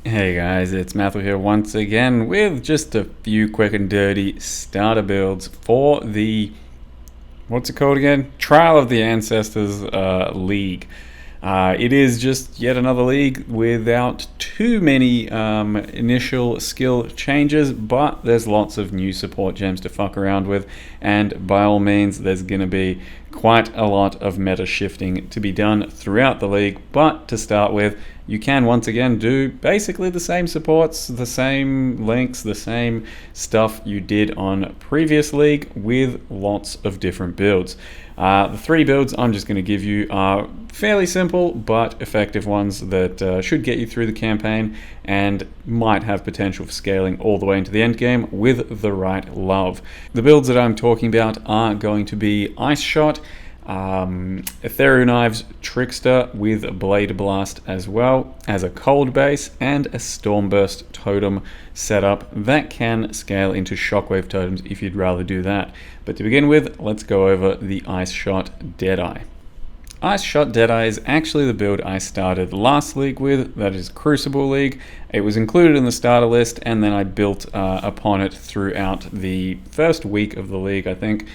Hey guys, it's Matthew here once again with just a few quick and dirty starter builds for the, what's it called again? Trial of the Ancestors League. It is just yet another league without too many initial skill changes, but there's lots of new support gems to fuck around with, and by all means, there's going to be quite a lot of meta shifting to be done throughout the league. But to start with, you can once again do basically the same supports, the same links, the same stuff you did on previous league with lots of different builds. The three builds I'm just going to give you are fairly simple but effective ones that should get you through the campaign and might have potential for scaling all the way into the end game with the right love. The builds that I'm talking about are going to be Ice Shot, Ethereal Knives Trickster with Blade Blast, as well as a cold base and a Stormburst Totem setup that can scale into Shockwave Totems if you'd rather do that. But to begin with, let's go over the Ice Shot Deadeye. Ice Shot Deadeye is actually the build I started last league with, that is Crucible League. It was included in the starter list, and then I built upon it throughout the first week of the league, I think.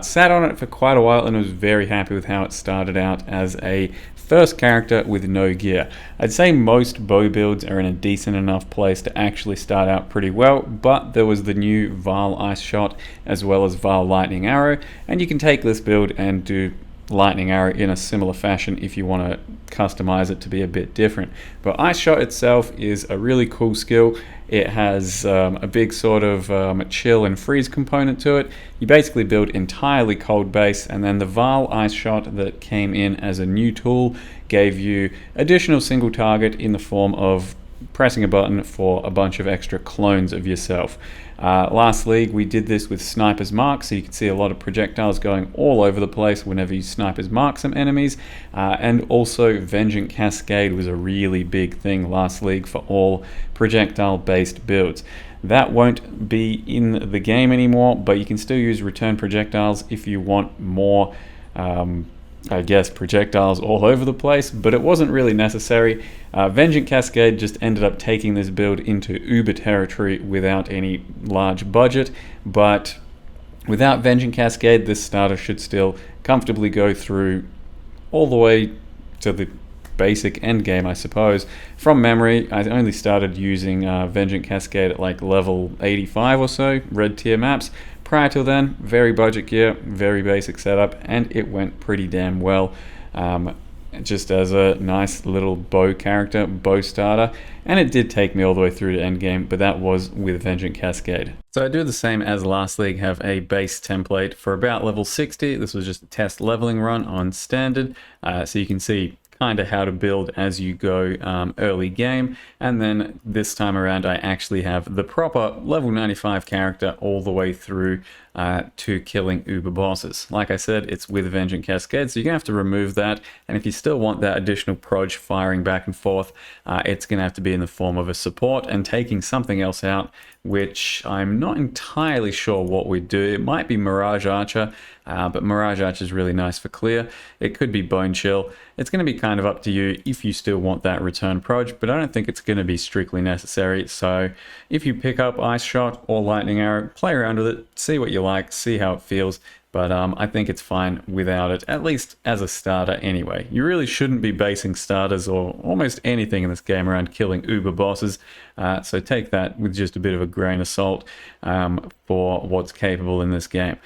Sat on it for quite a while and was very happy with how it started out as a first character with no gear. I'd say most bow builds are in a decent enough place to actually start out pretty well, but there was the new Val Ice Shot as well as Val Lightning Arrow, and you can take this build and do Lightning Arrow in a similar fashion if you want to customize it to be a bit different. But Ice Shot itself is a really cool skill. It has a big sort of chill and freeze component to it. You basically build entirely cold base, and then the Val Ice Shot that came in as a new tool gave you additional single target in the form of pressing a button for a bunch of extra clones of yourself. Last league we did this with Sniper's Mark, so you can see a lot of projectiles going all over the place whenever you Sniper's Mark some enemies, and also Vengeance Cascade was a really big thing last league for all projectile based builds. That won't be in the game anymore, but you can still use return projectiles if you want more I guess projectiles all over the place, but it wasn't really necessary. Vengeance Cascade just ended up taking this build into Uber territory without any large budget, but without Vengeance Cascade, this starter should still comfortably go through all the way to the basic end game, I suppose. From memory, I only started using Vengeance Cascade at like level 85 or so, red tier maps. Prior to then, very budget gear, very basic setup, and it went pretty damn well. Just as a nice little bow character, bow starter, and it did take me all the way through to endgame, but that was with Vengeance Cascade. So I do the same as last league, have a base template for about level 60. This was just a test leveling run on standard, so you can see kind of how to build as you go early game, and then this time around I actually have the proper level 95 character all the way through to killing uber bosses. Like I said, it's with Vengeance Cascade, so you're gonna have to remove that, and if you still want that additional proj firing back and forth, it's gonna have to be in the form of a support and taking something else out, which I'm not entirely sure what we'd do. It might be Mirage Archer, but Mirage Archer is really nice for clear. It could be Bone Chill. It's going to be kind of up to you if you still want that return proj, but I don't think it's going to be strictly necessary. So if you pick up Ice Shot or Lightning Arrow, play around with it, see what you like, see how it feels. But I think it's fine without it, at least as a starter anyway. You really shouldn't be basing starters or almost anything in this game around killing uber bosses. So take that with just a bit of a grain of salt for what's capable in this game.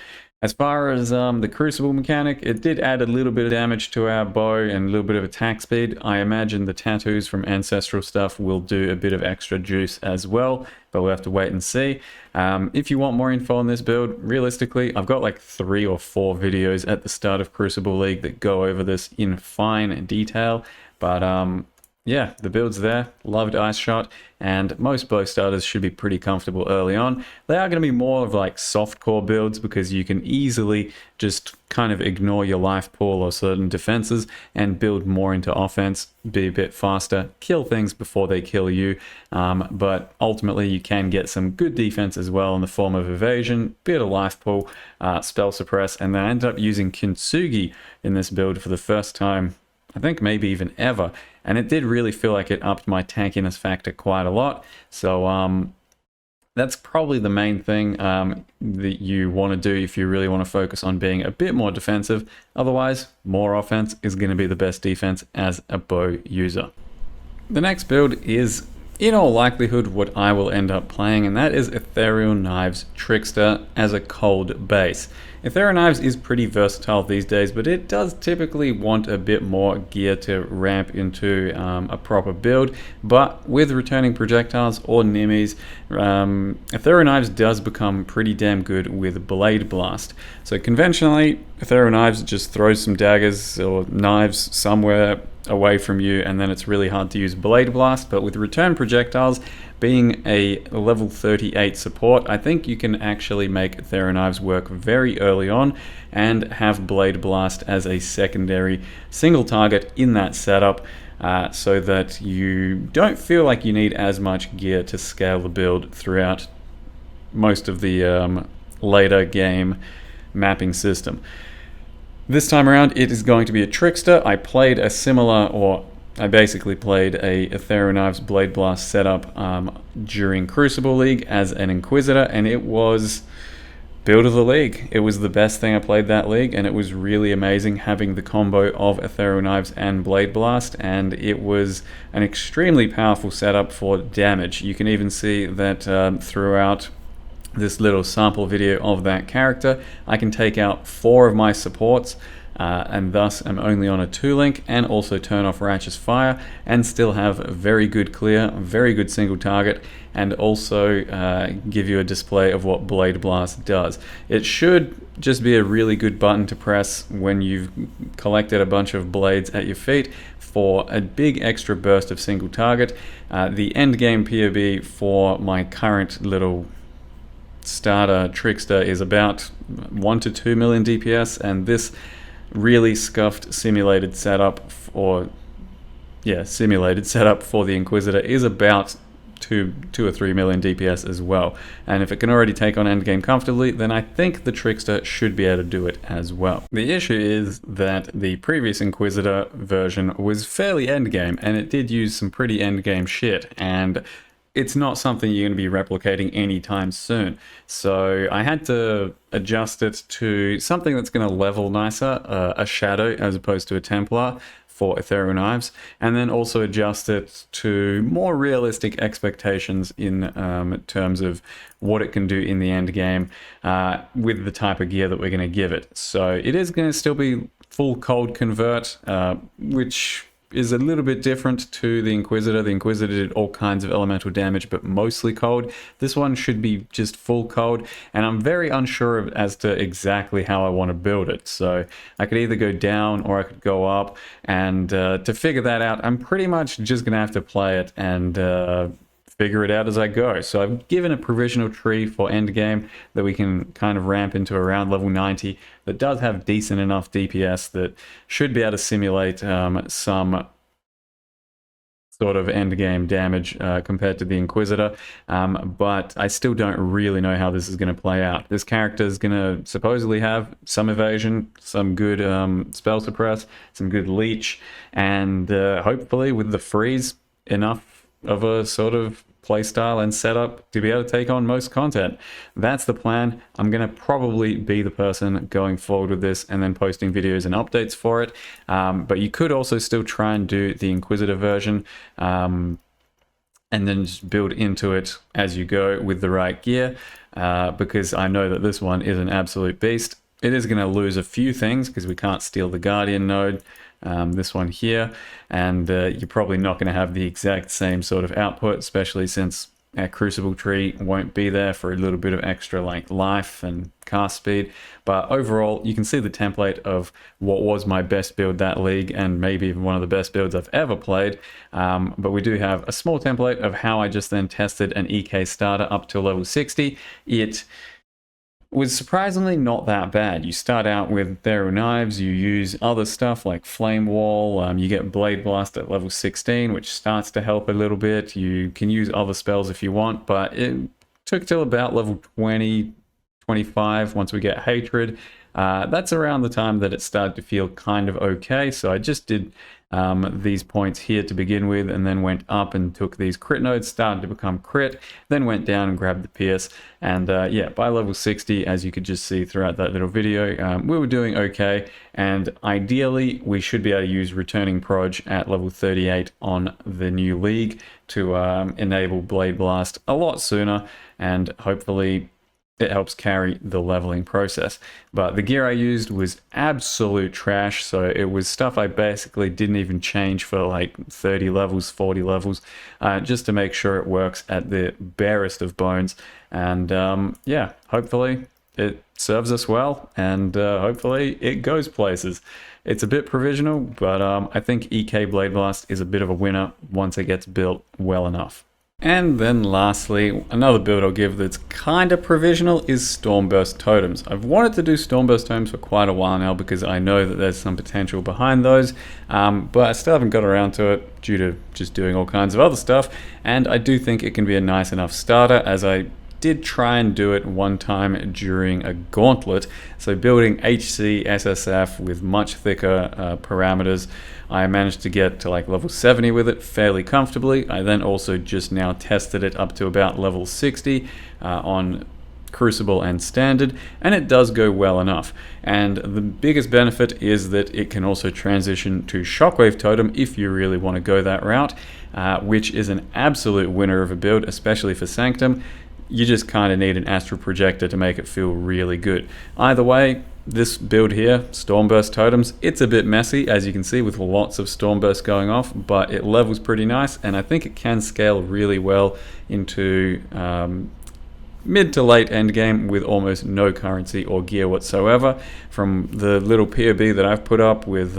As far as the Crucible mechanic, it did add a little bit of damage to our bow and a little bit of attack speed. I imagine the tattoos from Ancestral stuff will do a bit of extra juice as well, but we'll have to wait and see. If you want more info on this build, realistically, I've got like 3 or 4 videos at the start of Crucible League that go over this in fine detail, but yeah, the build's there. Loved Ice Shot, and most bow starters should be pretty comfortable early on. They are going to be more of like soft core builds because you can easily just kind of ignore your life pool or certain defenses and build more into offense, be a bit faster, kill things before they kill you. But ultimately you can get some good defense as well in the form of evasion, bit of life pool, spell suppress, and then I ended up using Kintsugi in this build for the first time, I think maybe even ever, and it did really feel like it upped my tankiness factor quite a lot. So that's probably the main thing that you want to do if you really want to focus on being a bit more defensive. Otherwise, more offense is going to be the best defense as a bow user. The next build is, in all likelihood, what I will end up playing, and that is Ethereal Knives Trickster as a cold base. Ethereal Knives is pretty versatile these days, but it does typically want a bit more gear to ramp into a proper build. But with returning projectiles or nimmies, Ethereal Knives does become pretty damn good with Blade Blast. So conventionally, Ethereal Knives just throws some daggers or knives somewhere away from you, and then it's really hard to use Blade Blast. But with return projectiles being a level 38 support, I think you can actually make Ethereal Knives work very early on and have Blade Blast as a secondary single target in that setup, so that you don't feel like you need as much gear to scale the build throughout most of the later game mapping system. This time around, it is going to be a Trickster. I played a similar, or I basically played a Ethereal Knives Blade Blast setup during Crucible League as an Inquisitor, and it was build of the league. It was the best thing I played that league, and it was really amazing having the combo of Ethereal Knives and Blade Blast, and it was an extremely powerful setup for damage. You can even see that throughout this little sample video of that character, I can take out 4 of my supports, and thus I'm only on a 2-link, and also turn off Righteous Fire and still have a very good clear, very good single target, and also give you a display of what Blade Blast does. It should just be a really good button to press when you've collected a bunch of blades at your feet for a big extra burst of single target. The end game POB for my current little starter Trickster is about 1 to 2 million DPS, and this really scuffed simulated setup for the Inquisitor is about 2 or 3 million DPS as well. And if it can already take on endgame comfortably, then I think the Trickster should be able to do it as well. The issue is that the previous Inquisitor version was fairly endgame, and it did use some pretty endgame shit, and it's not something you're going to be replicating anytime soon. So I had to adjust it to something that's going to level nicer, a Shadow as opposed to a Templar for Ethereal Knives, and then also adjust it to more realistic expectations in terms of what it can do in the end game with the type of gear that we're going to give it. So it is going to still be full cold convert, which is a little bit different to the Inquisitor. The Inquisitor did all kinds of elemental damage, but mostly cold. This one should be just full cold, and I'm very unsure as to exactly how I want to build it. So I could either go down or I could go up, and to figure that out, I'm pretty much just going to have to play it and figure it out as I go. So I've given a provisional tree for endgame that we can kind of ramp into around level 90 that does have decent enough DPS that should be able to simulate some sort of endgame damage compared to the Inquisitor, but I still don't really know how this is going to play out. This character is going to supposedly have some evasion, some good spell suppress, some good leech, and hopefully with the freeze, enough of a sort of playstyle and setup to be able to take on most content. That's the plan. I'm going to probably be the person going forward with this and then posting videos and updates for it. But you could also still try and do the Inquisitor version and then just build into it as you go with the right gear, because I know that this one is an absolute beast. It is going to lose a few things because we can't steal the Guardian node, this one here, and you're probably not going to have the exact same sort of output, especially since our Crucible tree won't be there for a little bit of extra like life and cast speed. But overall, you can see the template of what was my best build that league, and maybe even one of the best builds I've ever played. But we do have a small template of how I just then tested an EK starter up to level 60. It was surprisingly not that bad. You start out with Ethereal Knives, you use other stuff like Flame Wall, you get Blade Blast at level 16, which starts to help a little bit. You can use other spells if you want, but it took till about level 20, 25, once we get Hatred, that's around the time that it started to feel kind of okay. So I just did these points here to begin with, and then went up and took these crit nodes, started to become crit, then went down and grabbed the pierce. And yeah, by level 60, as you could just see throughout that little video, we were doing okay. And ideally, we should be able to use returning proj at level 38 on the new league to enable Blade Blast a lot sooner, and hopefully it helps carry the leveling process. But the gear I used was absolute trash, so it was stuff I basically didn't even change for like 30 levels, 40 levels, just to make sure it works at the barest of bones. And yeah, hopefully it serves us well, and hopefully it goes places. It's a bit provisional, but I think EK Blade Blast is a bit of a winner once it gets built well enough. And then lastly, another build I'll give that's kind of provisional is Stormburst Totems. I've wanted to do Stormburst Totems for quite a while now because I know that there's some potential behind those, but I still haven't got around to it due to just doing all kinds of other stuff, and I do think it can be a nice enough starter, as I did try and do it one time during a gauntlet. So building HC SSF with much thicker parameters, I managed to get to like level 70 with it fairly comfortably. I then also just now tested it up to about level 60 on Crucible and Standard, and it does go well enough. And the biggest benefit is that it can also transition to Shockwave Totem if you really want to go that route, which is an absolute winner of a build, especially for Sanctum. You just kind of need an astral projector to make it feel really good. Either way, this build here, Stormburst Totems, it's a bit messy, as you can see, with lots of Stormburst going off, but it levels pretty nice, and I think it can scale really well into mid to late endgame with almost no currency or gear whatsoever. From the little POB that I've put up with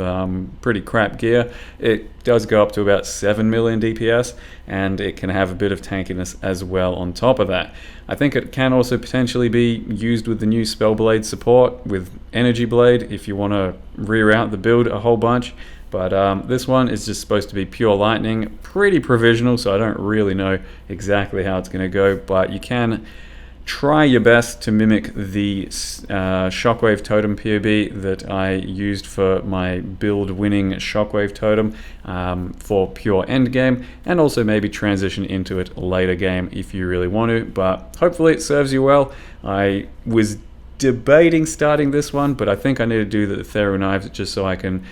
pretty crap gear, it does go up to about 7 million DPS, and it can have a bit of tankiness as well on top of that. I think it can also potentially be used with the new Spellblade support with Energy Blade if you want to reroute the build a whole bunch. But this one is just supposed to be pure lightning, pretty provisional, so I don't really know exactly how it's going to go, but you can try your best to mimic the Shockwave Totem POB that I used for my build winning Shockwave Totem for pure endgame, and also maybe transition into it later game if you really want to, but hopefully it serves you well. I was debating starting this one, but I think I need to do the Ethereal knives just so I can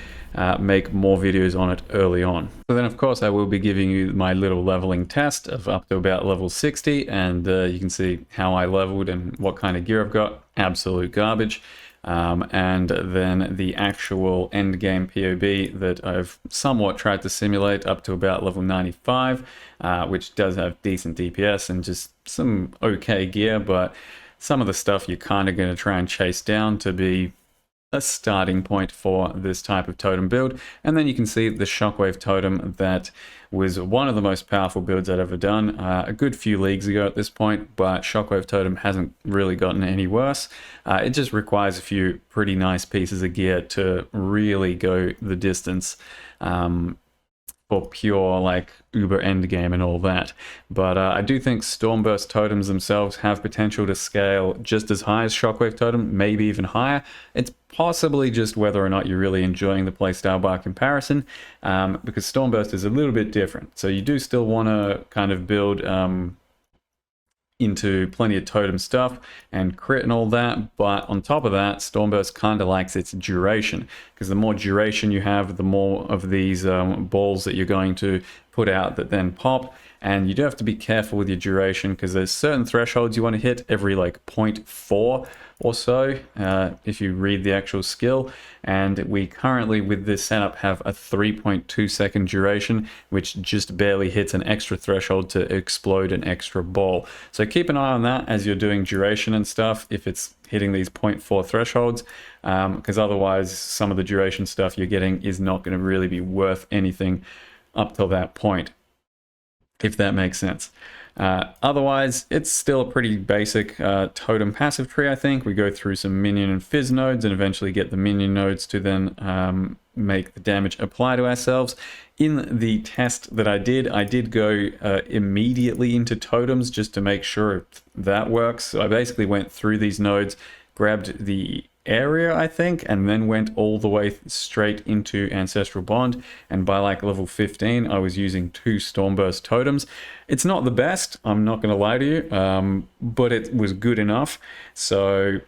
make more videos on it early on. So then of course I will be giving you my little leveling test of up to about level 60, and you can see how I leveled and what kind of gear I've got. Absolute garbage. And then the actual end game POB that I've somewhat tried to simulate up to about level 95, which does have decent DPS and just some okay gear, but some of the stuff you're kind of going to try and chase down to be a starting point for this type of totem build. And then you can see the Shockwave Totem that was one of the most powerful builds I'd ever done a good few leagues ago at this point, but Shockwave Totem hasn't really gotten any worse. It just requires a few pretty nice pieces of gear to really go the distance for pure like uber endgame and all that. But I do think Stormburst Totems themselves have potential to scale just as high as Shockwave Totem, maybe even higher. It's possibly just whether or not you're really enjoying the playstyle by comparison, because Stormburst is a little bit different. So you do still want to kind of build into plenty of totem stuff and crit and all that, but on top of that, Stormburst kind of likes its duration, because the more duration you have, the more of these balls that you're going to put out that then pop. And you do have to be careful with your duration, because there's certain thresholds you want to hit every like 0.4 or so if you read the actual skill, and we currently with this setup have a 3.2 second duration, which just barely hits an extra threshold to explode an extra ball. So keep an eye on that as you're doing duration and stuff, if it's hitting these 0.4 thresholds, because otherwise some of the duration stuff you're getting is not going to really be worth anything up till that point. if that makes sense. Otherwise, it's still a pretty basic totem passive tree, I think. We go through some minion and fizz nodes and eventually get the minion nodes to then make the damage apply to ourselves. In the test that I did go immediately into totems just to make sure that works. So I basically went through these nodes, grabbed the area, I think, and then went all the way straight into Ancestral Bond. And by like level 15, I was using 2 Stormburst Totems. It's not the best, I'm not going to lie to you, but it was good enough. So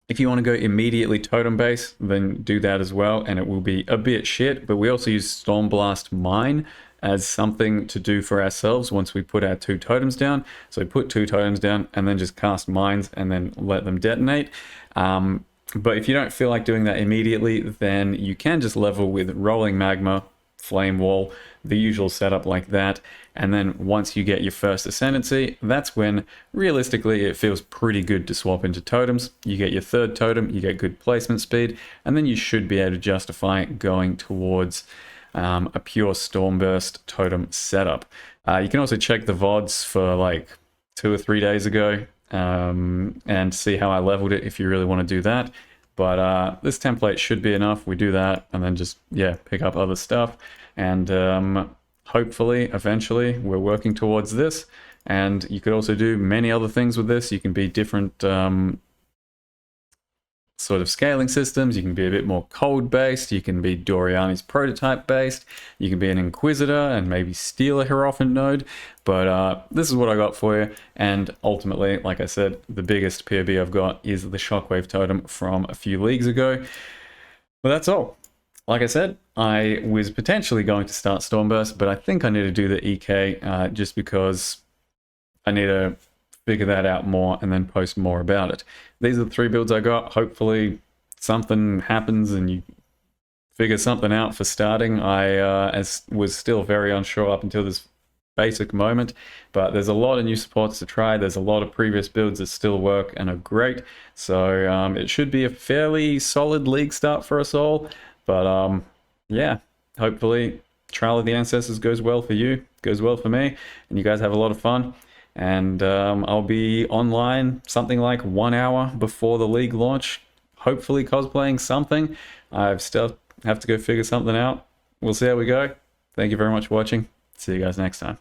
if you want to go immediately totem base, then do that as well, and it will be a bit shit. But we also use Stormblast Mine as something to do for ourselves once we put our 2 totems down. So we put 2 totems down and then just cast mines and then let them detonate. But if you don't feel like doing that immediately, then you can just level with Rolling Magma, Flame Wall, the usual setup like that. And then once you get your first Ascendancy, that's when realistically it feels pretty good to swap into totems. You get your 3rd totem, you get good placement speed, and then you should be able to justify going towards a pure Stormburst totem setup. You can also check the VODs for like 2 or 3 days ago and see how I leveled it if you really want to do that. But this template should be enough. We do that and then just, yeah, pick up other stuff. And hopefully, eventually, we're working towards this. And you could also do many other things with this. You can be different sort of scaling systems. You can be a bit more code based. You can be Doriani's prototype based. You can be an Inquisitor and maybe steal a Hierophant node. But this is what I got for you. And ultimately, like I said, the biggest POB I've got is the Shockwave Totem from a few leagues ago. But that's all. Like I said, I was potentially going to start Stormburst, but I think I need to do the EK just because I need to figure that out more and then post more about it. These are the 3 builds I got. Hopefully something happens and you figure something out for starting. I was still very unsure up until this basic moment, but there's a lot of new supports to try. There's a lot of previous builds that still work and are great. So it should be a fairly solid league start for us all. But yeah, hopefully Trial of the Ancestors goes well for you, goes well for me, and you guys have a lot of fun. And I'll be online something like 1 hour before the league launch, hopefully cosplaying something. I still have to go figure something out. We'll see how we go. Thank you very much for watching. See you guys next time.